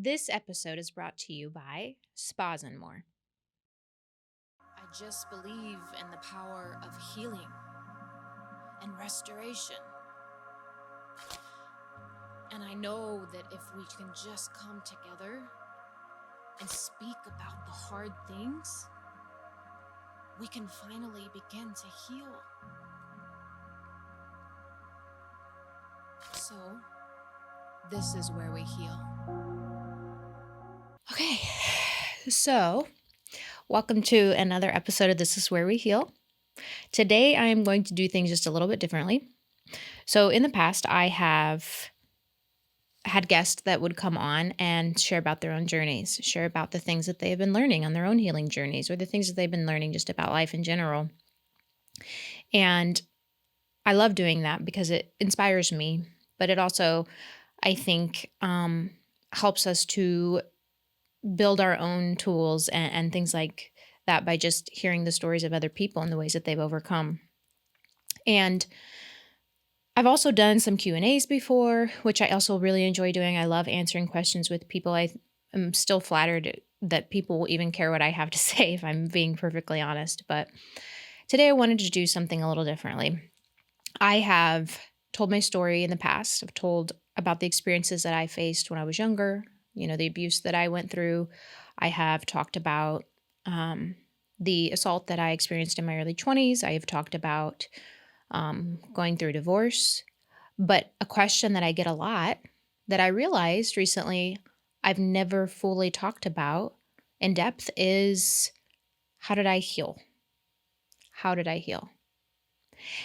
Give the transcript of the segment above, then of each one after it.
This episode is brought to you by Spas and More. I just believe in the power of healing and restoration. And I know that if we can just come together and speak about the hard things, we can finally begin to heal. So, this is where we heal. Okay, so welcome to another episode of This Is Where We Heal. Today I am going to do things just a little bit differently. So, in the past, I have had guests that would come on and share about their own journeys, share about the things that they have been learning on their own healing journeys, or the things that they've been learning just about life in general. And I love doing that because it inspires me, but it also, I think, helps us to build our own tools and things like that by just hearing the stories of other people and the ways that they've overcome. And I've also done some Q&As before, which I also really enjoy doing. I love answering questions with people. I am still flattered that people will even care what I have to say, if I'm being perfectly honest. But today I wanted to do something a little differently. I have told my story in the past. I've told about the experiences that I faced when I was younger, the abuse that I went through. I have talked about the assault that I experienced in my early 20s. I have talked about going through divorce. But a question that I get a lot that I realized recently I've never fully talked about in depth is, how did I heal? How did I heal?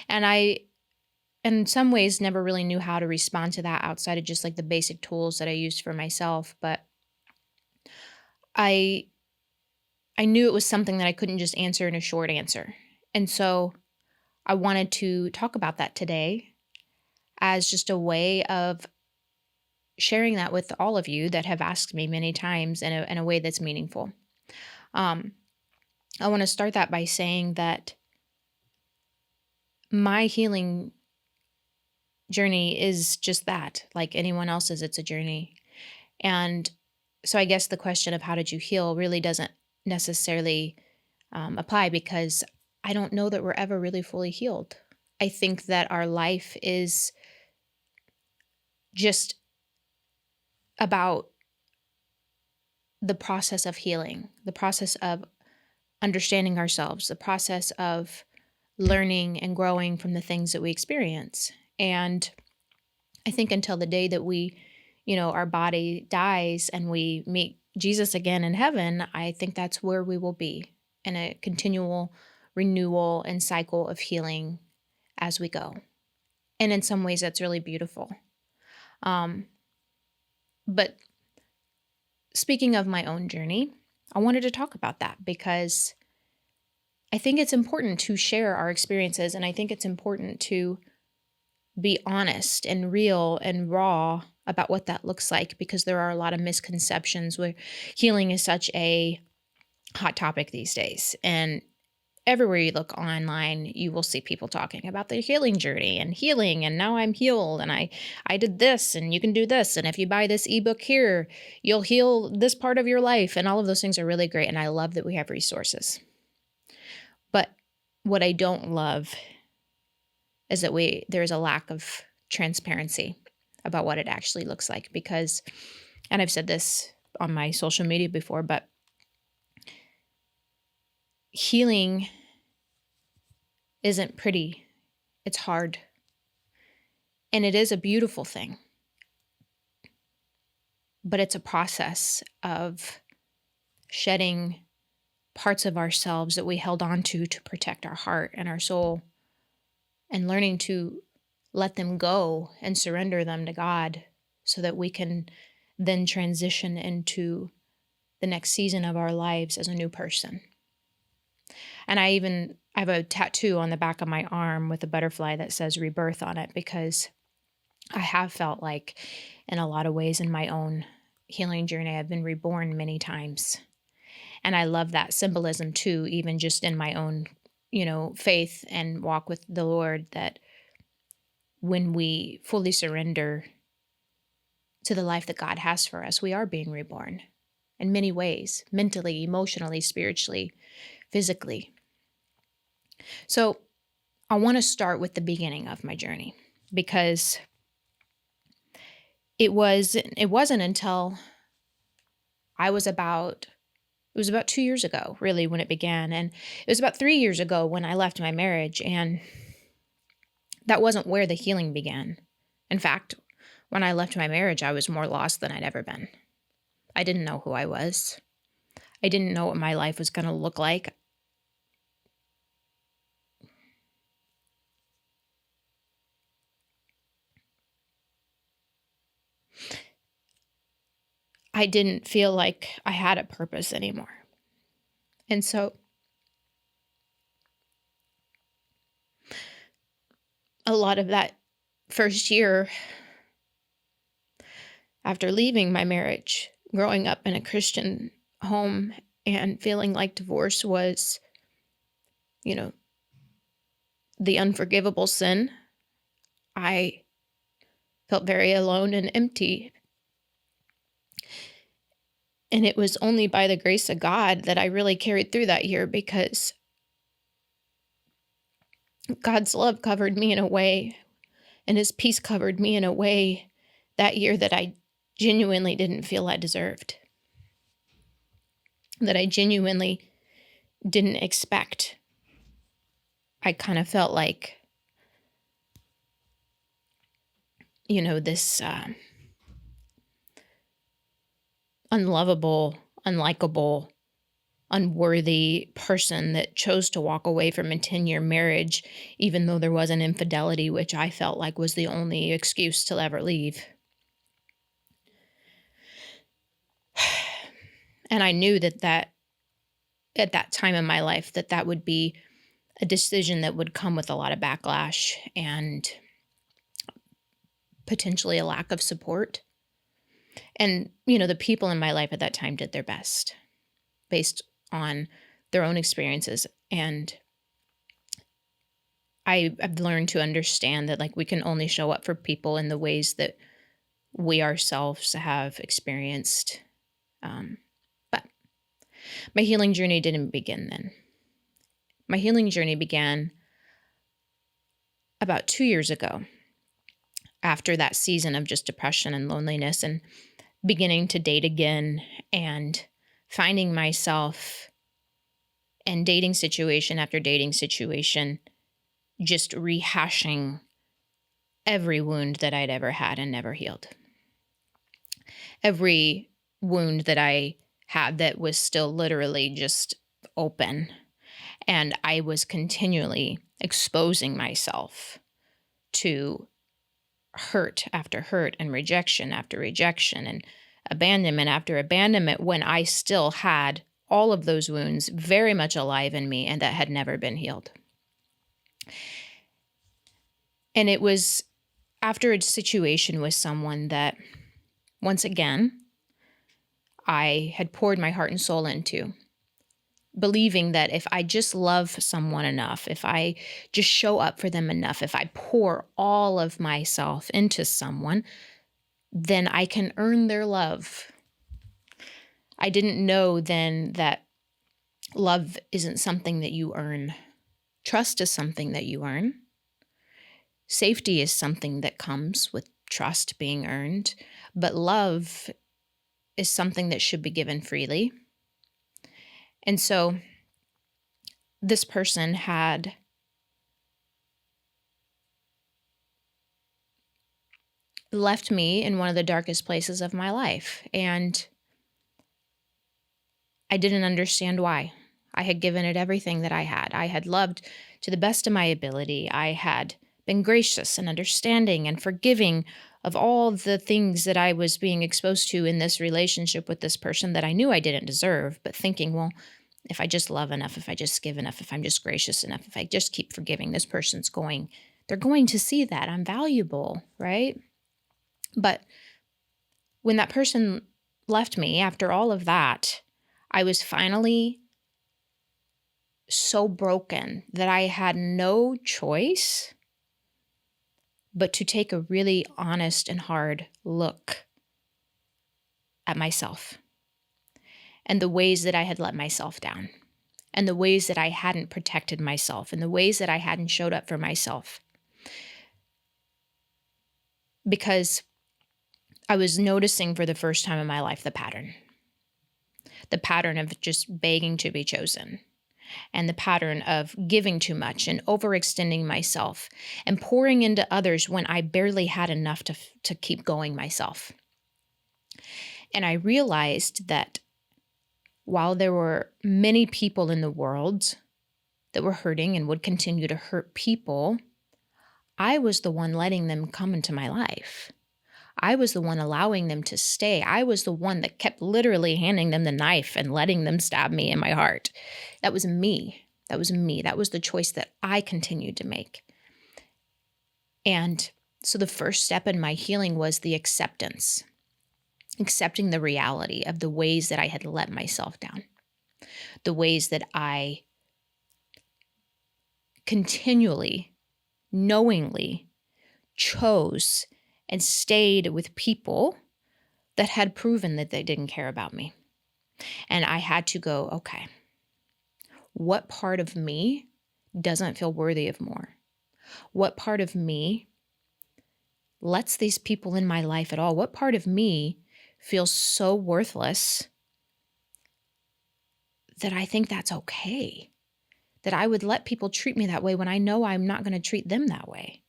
And I, in some ways, never really knew how to respond to that outside of just like the basic tools that I used for myself. But I I knew it was something that I couldn't just answer in a short answer. And so I wanted to talk about that today as just a way of sharing that with all of you that have asked me many times in a way that's meaningful. Um, I want to start that by saying that my healing journey is just that, like anyone else's, it's a journey. And so I guess the question of how did you heal really doesn't necessarily apply, because I don't know that we're ever really fully healed. I think that our life is just about the process of healing, the process of understanding ourselves, the process of learning and growing from the things that we experience. And I think until the day that our body dies and we meet Jesus again in heaven, I think that's where we will be, in a continual renewal and cycle of healing as we go. And in some ways, that's really beautiful. But speaking of my own journey, I wanted to talk about that because I think it's important to share our experiences, and I think it's important to be honest and real and raw about what that looks like, because there are a lot of misconceptions where healing is such a hot topic these days. And everywhere you look online, you will see people talking about their healing journey and healing, and now I'm healed, and I did this, and you can do this, and if you buy this ebook here, you'll heal this part of your life, and all of those things are really great, and I love that we have resources. But what I don't love is that there's a lack of transparency about what it actually looks like, because, and I've said this on my social media before, but healing isn't pretty. It's hard. And it is a beautiful thing. But it's a process of shedding parts of ourselves that we held on to protect our heart and our soul, and learning to let them go and surrender them to God so that we can then transition into the next season of our lives as a new person. And I have a tattoo on the back of my arm with a butterfly that says rebirth on it, because I have felt like in a lot of ways in my own healing journey, I've been reborn many times. And I love that symbolism too, even just in my own, faith and walk with the Lord, that when we fully surrender to the life that God has for us. We are being reborn in many ways, mentally, emotionally, spiritually, physically. So I want to start with the beginning of my journey, because it wasn't until it was about 2 years ago, really, when it began. And it was about 3 years ago when I left my marriage, and that wasn't where the healing began. In fact, when I left my marriage, I was more lost than I'd ever been. I didn't know who I was. I didn't know what my life was going to look like. I didn't feel like I had a purpose anymore. And so a lot of that first year after leaving my marriage, growing up in a Christian home and feeling like divorce was, the unforgivable sin, I felt very alone and empty. And it was only by the grace of God that I really carried through that year, because God's love covered me in a way, and his peace covered me in a way that year that I genuinely didn't feel I deserved, that I genuinely didn't expect. I kind of felt like, this unlovable, unlikable, unworthy person that chose to walk away from a 10-year marriage, even though there was an infidelity, which I felt like was the only excuse to ever leave. And I knew that at that time in my life, that would be a decision that would come with a lot of backlash and potentially a lack of support. And, the people in my life at that time did their best based on their own experiences. And I've learned to understand that, we can only show up for people in the ways that we ourselves have experienced. But my healing journey didn't begin then. My healing journey began about 2 years ago, after that season of just depression and loneliness, and beginning to date again and finding myself in dating situation after dating situation, just rehashing every wound that I'd ever had and never healed. Every wound that I had that was still literally just open. And I was continually exposing myself to hurt after hurt, and rejection after rejection, and abandonment after abandonment, when I still had all of those wounds very much alive in me and that had never been healed. And it was after a situation with someone that, once again, I had poured my heart and soul into, believing that if I just love someone enough, if I just show up for them enough, if I pour all of myself into someone, then I can earn their love. I didn't know then that love isn't something that you earn. Trust is something that you earn. Safety is something that comes with trust being earned. But love is something that should be given freely. And so this person had left me in one of the darkest places of my life, and I didn't understand why. I had given it everything that I had. I had loved to the best of my ability. I had been gracious and understanding and forgiving of all the things that I was being exposed to in this relationship with this person that I knew I didn't deserve, but thinking, well, if I just love enough, if I just give enough, if I'm just gracious enough, if I just keep forgiving, they're going to see that I'm valuable, right? But when that person left me after all of that, I was finally so broken that I had no choice but to take a really honest and hard look at myself and the ways that I had let myself down and the ways that I hadn't protected myself and the ways that I hadn't showed up for myself. Because I was noticing for the first time in my life the pattern of just begging to be chosen, and the pattern of giving too much and overextending myself and pouring into others when I barely had enough to keep going myself. And I realized that while there were many people in the world that were hurting and would continue to hurt people, I was the one letting them come into my life. I was the one allowing them to stay. I was the one that kept literally handing them the knife and letting them stab me in my heart. That was me. That was me. That was the choice that I continued to make. And so the first step in my healing was the acceptance, accepting the reality of the ways that I had let myself down, the ways that I continually, knowingly chose and stayed with people that had proven that they didn't care about me. And I had to go, okay, what part of me doesn't feel worthy of more? What part of me lets these people in my life at all? What part of me feels so worthless that I think that's okay? That I would let people treat me that way when I know I'm not going to treat them that way.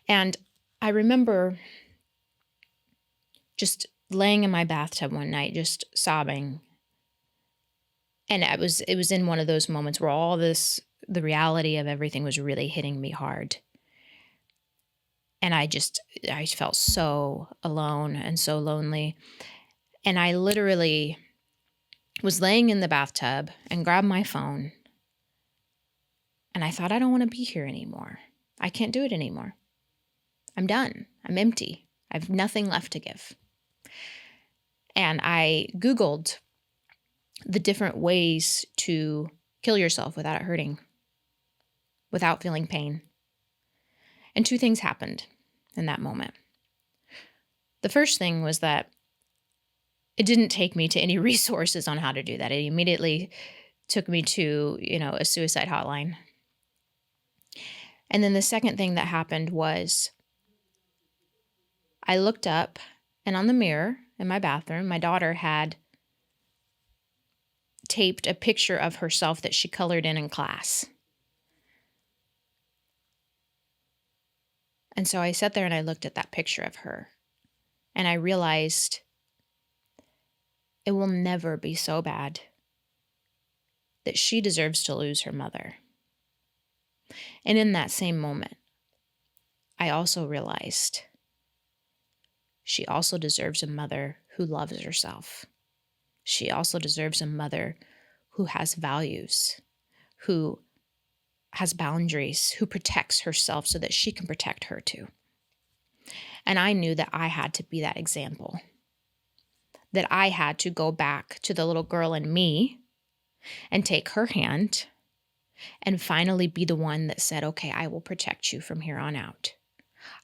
And I remember just laying in my bathtub one night, just sobbing. And it was in one of those moments where the reality of everything was really hitting me hard. And I felt so alone and so lonely. And I literally was laying in the bathtub and grabbed my phone. And I thought, I don't want to be here anymore. I can't do it anymore. I'm done. I'm empty. I have nothing left to give. And I Googled the different ways to kill yourself without it hurting, without feeling pain. And two things happened in that moment. The first thing was that it didn't take me to any resources on how to do that. It immediately took me to, a suicide hotline. And then the second thing that happened was I looked up, and on the mirror in my bathroom, my daughter had taped a picture of herself that she colored in class. And so I sat there and I looked at that picture of her, and I realized it will never be so bad that she deserves to lose her mother. And in that same moment, I also realized she also deserves a mother who loves herself. She also deserves a mother who has values, who has boundaries, who protects herself so that she can protect her too. And I knew that I had to be that example, that I had to go back to the little girl in me and take her hand and finally be the one that said, okay, I will protect you from here on out.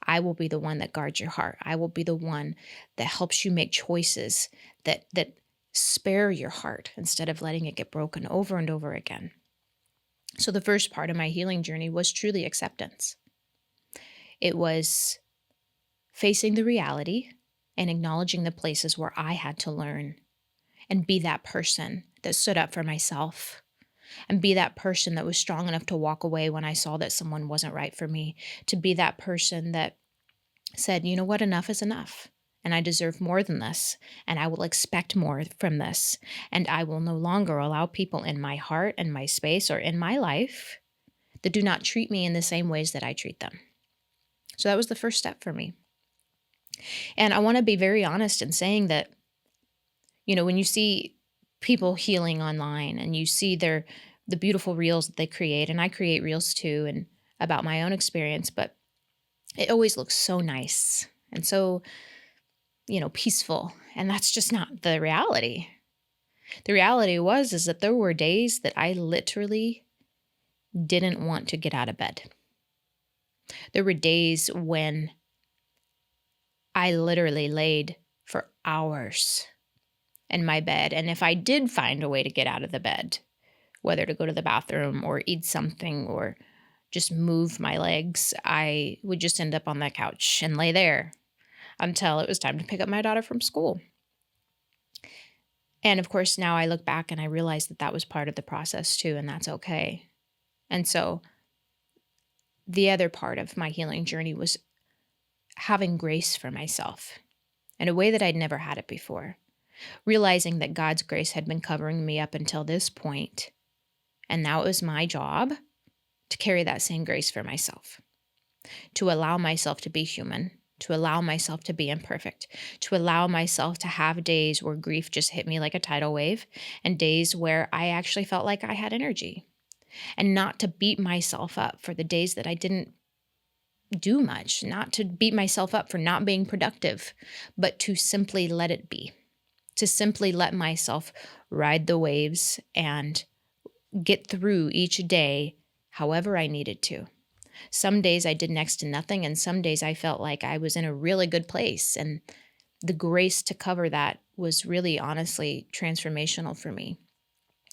I will be the one that guards your heart. I will be the one that helps you make choices that spare your heart instead of letting it get broken over and over again. So the first part of my healing journey was truly acceptance. It was facing the reality and acknowledging the places where I had to learn and be that person that stood up for myself and be that person that was strong enough to walk away when I saw that someone wasn't right for me, to be that person that said, you know what, enough is enough, and I deserve more than this, and I will expect more from this, and I will no longer allow people in my heart and my space or in my life that do not treat me in the same ways that I treat them. So that was the first step for me. And I want to be very honest in saying that, when you see people healing online and you see the beautiful reels that they create, and I create reels too, and about my own experience, but it always looks so nice and so, peaceful. And that's just not the reality. The reality is that there were days that I literally didn't want to get out of bed. There were days when I literally laid for hours in my bed. And if I did find a way to get out of the bed, whether to go to the bathroom or eat something or just move my legs, I would just end up on that couch and lay there until it was time to pick up my daughter from school. And of course, now I look back and I realize that that was part of the process too, and that's okay. And so the other part of my healing journey was having grace for myself in a way that I'd never had it before, realizing that God's grace had been covering me up until this point, and now it was my job to carry that same grace for myself, to allow myself to be human, to allow myself to be imperfect, to allow myself to have days where grief just hit me like a tidal wave and days where I actually felt like I had energy, and not to beat myself up for the days that I didn't do much, not to beat myself up for not being productive, but to simply let it be, to simply let myself ride the waves and get through each day however I needed to. Some days I did next to nothing, and some days I felt like I was in a really good place. And the grace to cover that was really honestly transformational for me,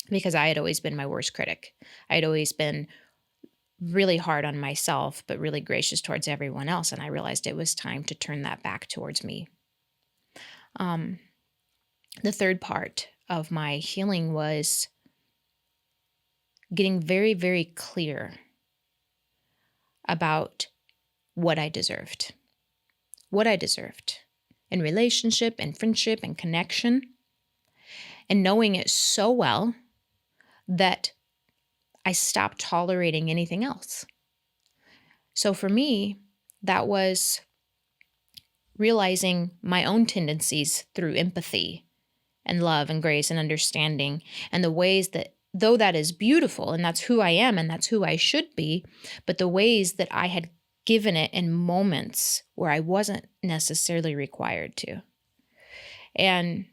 because I had always been my worst critic. I had always been really hard on myself, but really gracious towards everyone else. And I realized it was time to turn that back towards me. The third part of my healing was getting very, very clear about what I deserved in relationship and friendship and connection, and knowing it so well that I stopped tolerating anything else. So for me, that was realizing my own tendencies through empathy and love and grace and understanding, and the ways that, though that is beautiful and that's who I am and that's who I should be, but the ways that I had given it in moments where I wasn't necessarily required to. And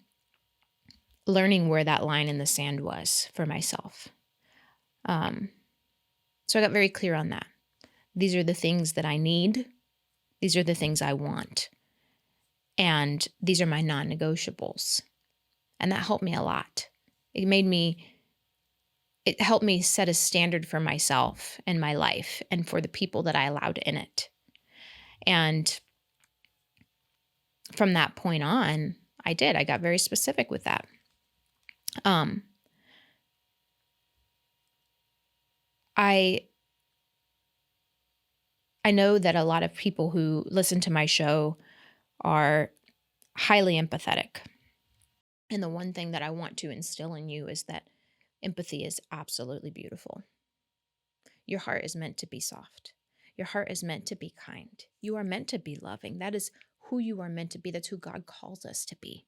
learning where that line in the sand was for myself. So I got very clear on that. These are the things that I need. These are the things I want. And these are my non-negotiables. And that helped me a lot. It helped me set a standard for myself and my life and for the people that I allowed in it. And from that point on, I got very specific with that. I know that a lot of people who listen to my show are highly empathetic. And the one thing that I want to instill in you is that empathy is absolutely beautiful. Your heart is meant to be soft. Your heart is meant to be kind. You are meant to be loving. That is who you are meant to be. That's who God calls us to be.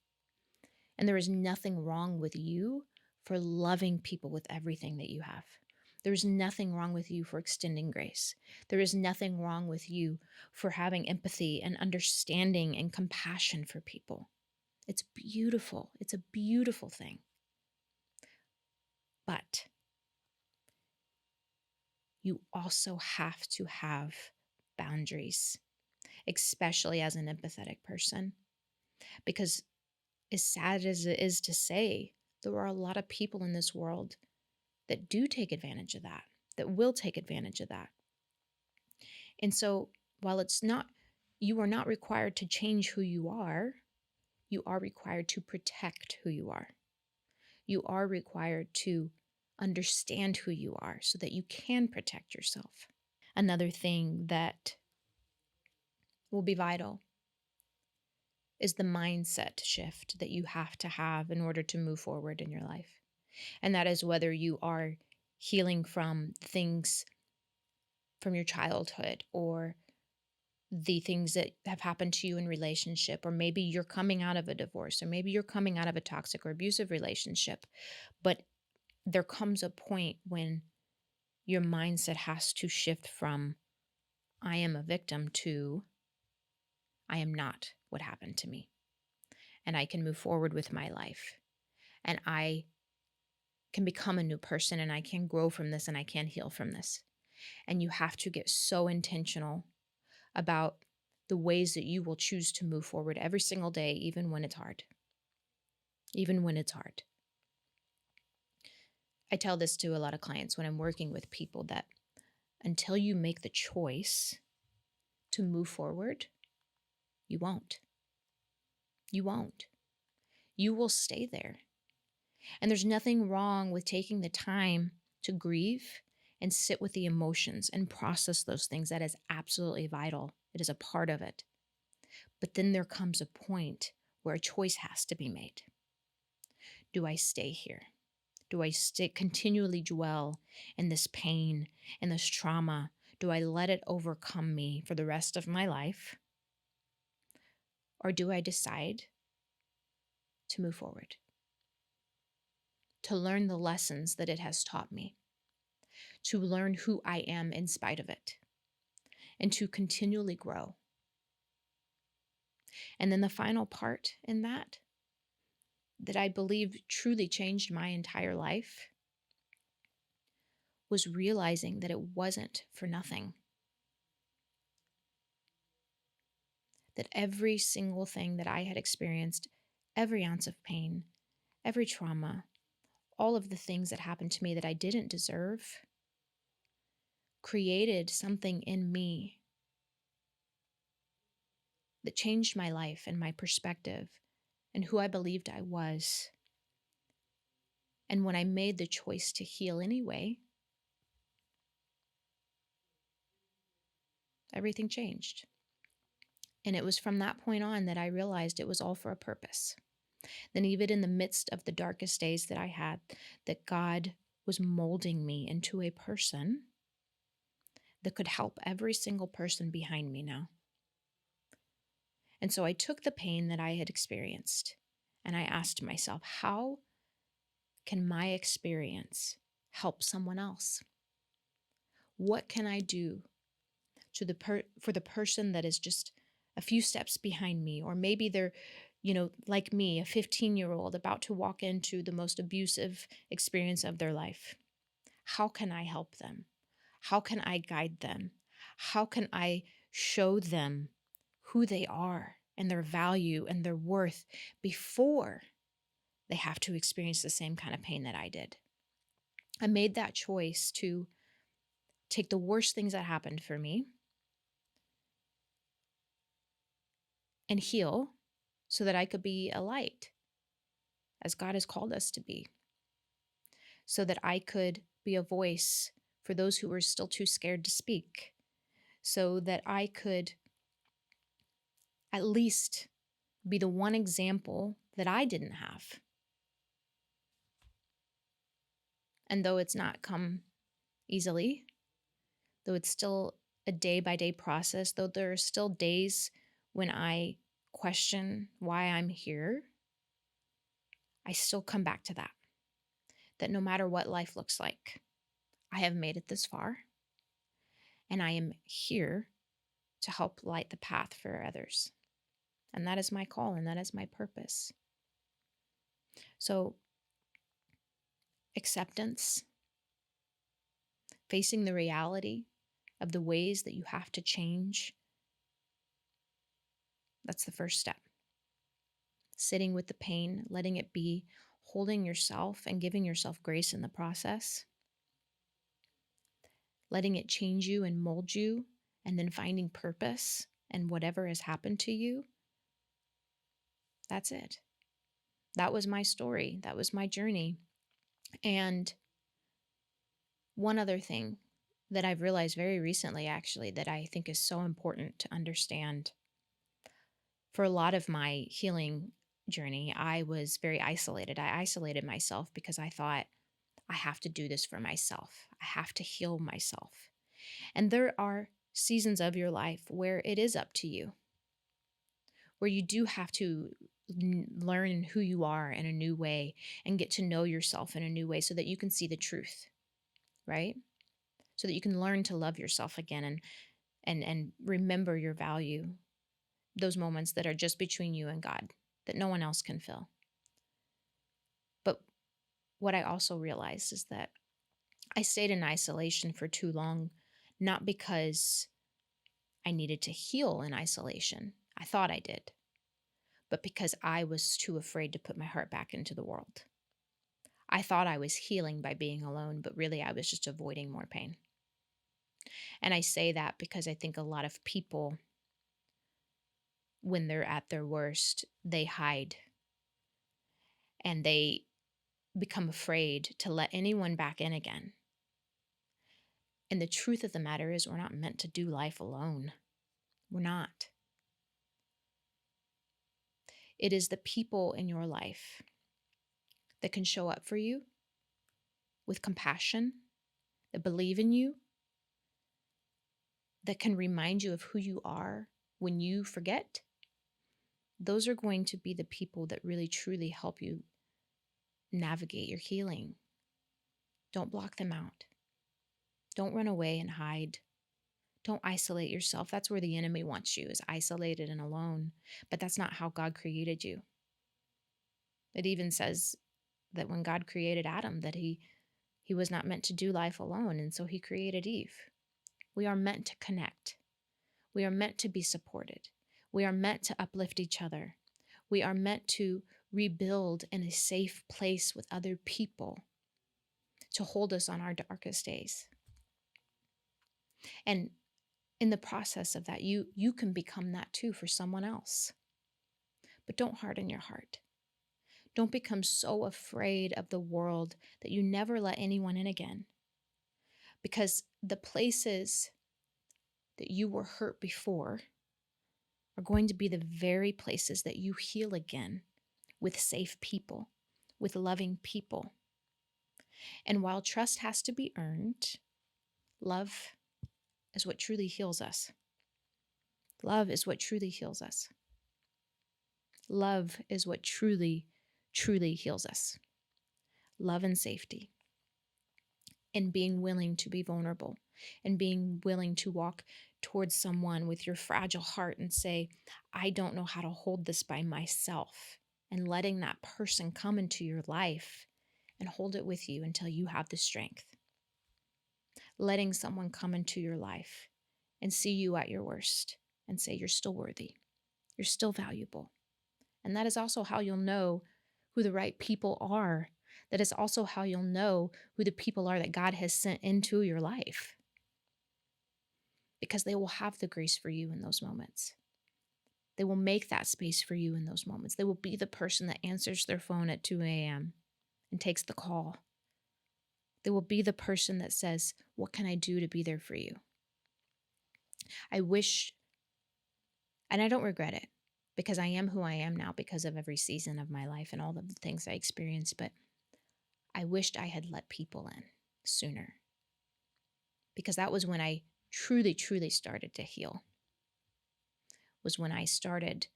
And there is nothing wrong with you for loving people with everything that you have. There's nothing wrong with you for extending grace. There is nothing wrong with you for having empathy and understanding and compassion for people. It's beautiful. It's a beautiful thing. But you also have to have boundaries, especially as an empathetic person. Because as sad as it is to say, there are a lot of people in this world that do take advantage of that will take advantage of that. And so while you are not required to change who you are required to protect who you are. You are required to understand who you are so that you can protect yourself. Another thing that will be vital is the mindset shift that you have to have in order to move forward in your life. And that is whether you are healing from things from your childhood, or the things that have happened to you in relationship, or maybe you're coming out of a divorce, or maybe you're coming out of a toxic or abusive relationship. But there comes a point when your mindset has to shift from I am a victim to I am not what happened to me. And I can move forward with my life. And I can become a new person, and I can grow from this, and I can heal from this. And you have to get so intentional about the ways that you will choose to move forward every single day, even when it's hard. Even when it's hard. I tell this to a lot of clients when I'm working with people that until you make the choice to move forward, you won't. You won't. You will stay there. And there's nothing wrong with taking the time to grieve and sit with the emotions and process those things. That is absolutely vital. It is a part of it. But then there comes a point where a choice has to be made. Do I stay here? Do I continually dwell in this pain and this trauma? Do I let it overcome me for the rest of my life? Or do I decide to move forward? To learn the lessons that it has taught me, to learn who I am in spite of it, and to continually grow. And then the final part in that I believe truly changed my entire life was realizing that it wasn't for nothing. That every single thing that I had experienced, every ounce of pain, every trauma, all of the things that happened to me that I didn't deserve, created something in me that changed my life and my perspective and who I believed I was. And when I made the choice to heal anyway, everything changed. And it was from that point on that I realized it was all for a purpose. Then even in the midst of the darkest days that I had, that God was molding me into a person that could help every single person behind me now. And so I took the pain that I had experienced and I asked myself, how can my experience help someone else? What can I do for the person that is just a few steps behind me, or maybe they're, like me, a 15-year-old about to walk into the most abusive experience of their life? How can I help them? How can I guide them? How can I show them who they are and their value and their worth before they have to experience the same kind of pain that I did? I made that choice to take the worst things that happened for me and heal so that I could be a light as God has called us to be, so that I could be a voice for those who were still too scared to speak, so that I could at least be the one example that I didn't have. And though it's not come easily, though it's still a day-by-day process, though there are still days when I question why I'm here, I still come back to that no matter what life looks like, I have made it this far, and I am here to help light the path for others. And that is my call, and that is my purpose. So, acceptance, facing the reality of the ways that you have to change, that's the first step. Sitting with the pain, letting it be, holding yourself and giving yourself grace in the process, letting it change you and mold you, and then finding purpose in whatever has happened to you. That's it. That was my story. That was my journey. And one other thing that I've realized very recently, actually, that I think is so important to understand. For a lot of my healing journey, I was very isolated. I isolated myself because I thought, I have to do this for myself. I have to heal myself. And there are seasons of your life where it is up to you, where you do have to learn who you are in a new way and get to know yourself in a new way so that you can see the truth, right? So that you can learn to love yourself again and remember your value, those moments that are just between you and God, that no one else can fill. But what I also realized is that I stayed in isolation for too long, not because I needed to heal in isolation. I thought I did, but because I was too afraid to put my heart back into the world. I thought I was healing by being alone, but really I was just avoiding more pain. And I say that because I think a lot of people, when they're at their worst, they hide and they become afraid to let anyone back in again. And the truth of the matter is, we're not meant to do life alone. We're not. It is the people in your life that can show up for you with compassion, that believe in you, that can remind you of who you are when you forget. Those are going to be the people that really truly help you navigate your healing. Don't block them out. Don't run away and hide. Don't isolate yourself. That's where the enemy wants you, is isolated and alone. But that's not how God created you. It even says that when God created Adam, that he was not meant to do life alone, and so he created Eve. We are meant to connect. We are meant to be supported. We are meant to uplift each other. We are meant to rebuild in a safe place with other people to hold us on our darkest days. And in the process of that, you can become that too for someone else. But don't harden your heart. Don't become so afraid of the world that you never let anyone in again. Because the places that you were hurt before are going to be the very places that you heal again with safe people, with loving people. And while trust has to be earned, love is what truly heals us. Love is what truly heals us. Love is what truly, truly heals us. Love and safety. And being willing to be vulnerable and being willing to walk towards someone with your fragile heart and say, I don't know how to hold this by myself. And letting that person come into your life and hold it with you until you have the strength. Letting someone come into your life and see you at your worst and say, you're still worthy. You're still valuable. And that is also how you'll know who the right people are. That is also how you'll know who the people are that God has sent into your life. Because they will have the grace for you in those moments. They will make that space for you in those moments. They will be the person that answers their phone at 2 a.m. and takes the call. They will be the person that says, what can I do to be there for you? I wish, and I don't regret it, because I am who I am now because of every season of my life and all of the things I experienced, but I wished I had let people in sooner, because that was when I truly, truly started to heal, was when I started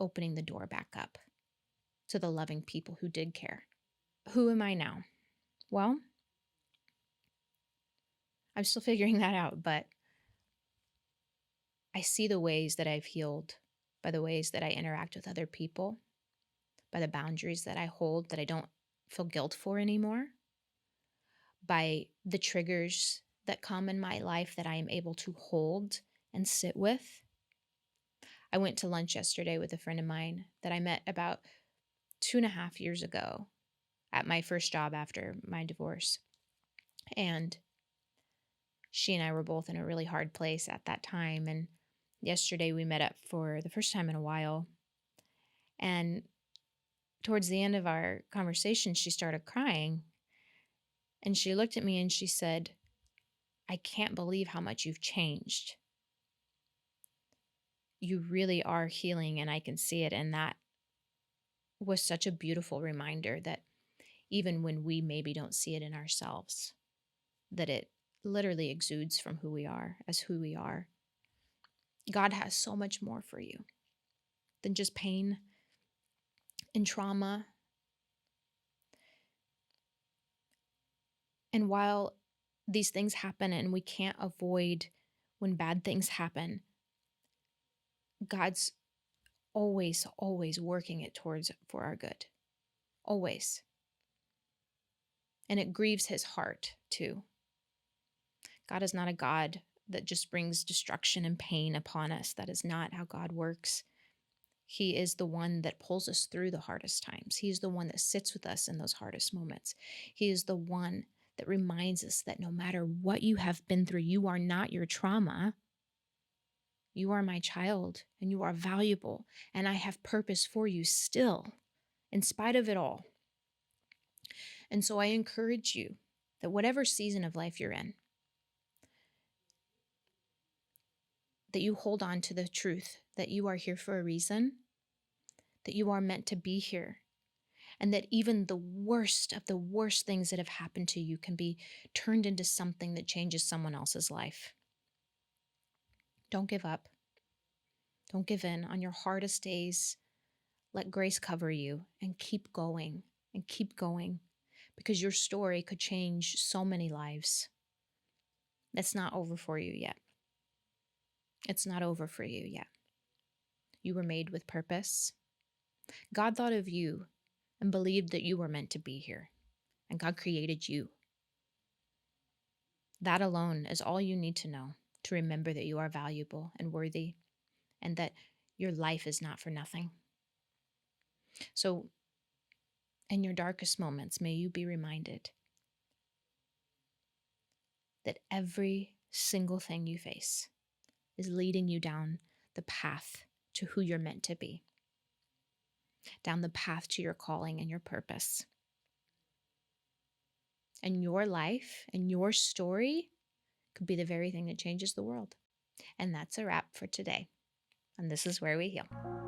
opening the door back up to the loving people who did care. Who am I now? Well, I'm still figuring that out, but I see the ways that I've healed by the ways that I interact with other people, by the boundaries that I hold that I don't feel guilt for anymore, by the triggers that come in my life that I am able to hold and sit with. I went to lunch yesterday with a friend of mine that I met about 2.5 years ago at my first job after my divorce. And she and I were both in a really hard place at that time. And yesterday we met up for the first time in a while. And towards the end of our conversation, she started crying. And she looked at me and she said, I can't believe how much you've changed. You really are healing, and I can see it. And that was such a beautiful reminder that even when we maybe don't see it in ourselves, that it literally exudes from who we are as who we are. God has so much more for you than just pain and trauma. And while these things happen and we can't avoid when bad things happen, God's always, always working it towards for our good. Always. And it grieves his heart too. God is not a God that just brings destruction and pain upon us. That is not how God works. He is the one that pulls us through the hardest times. He is the one that sits with us in those hardest moments. He is the one that reminds us that no matter what you have been through, you are not your trauma. You are my child, and you are valuable, and I have purpose for you still, in spite of it all. And so I encourage you that whatever season of life you're in, that you hold on to the truth that you are here for a reason, that you are meant to be here, and that even the worst of the worst things that have happened to you can be turned into something that changes someone else's life. Don't give up. Don't give in on your hardest days. Let grace cover you and keep going because your story could change so many lives. It's not over for you yet. It's not over for you yet. You were made with purpose. God thought of you and believed that you were meant to be here, and God created you. That alone is all you need to know to remember that you are valuable and worthy, and that your life is not for nothing. So, in your darkest moments, may you be reminded that every single thing you face is leading you down the path to who you're meant to be, down the path to your calling and your purpose. And your life and your story could be the very thing that changes the world. And that's a wrap for today. And this is Where We Heal.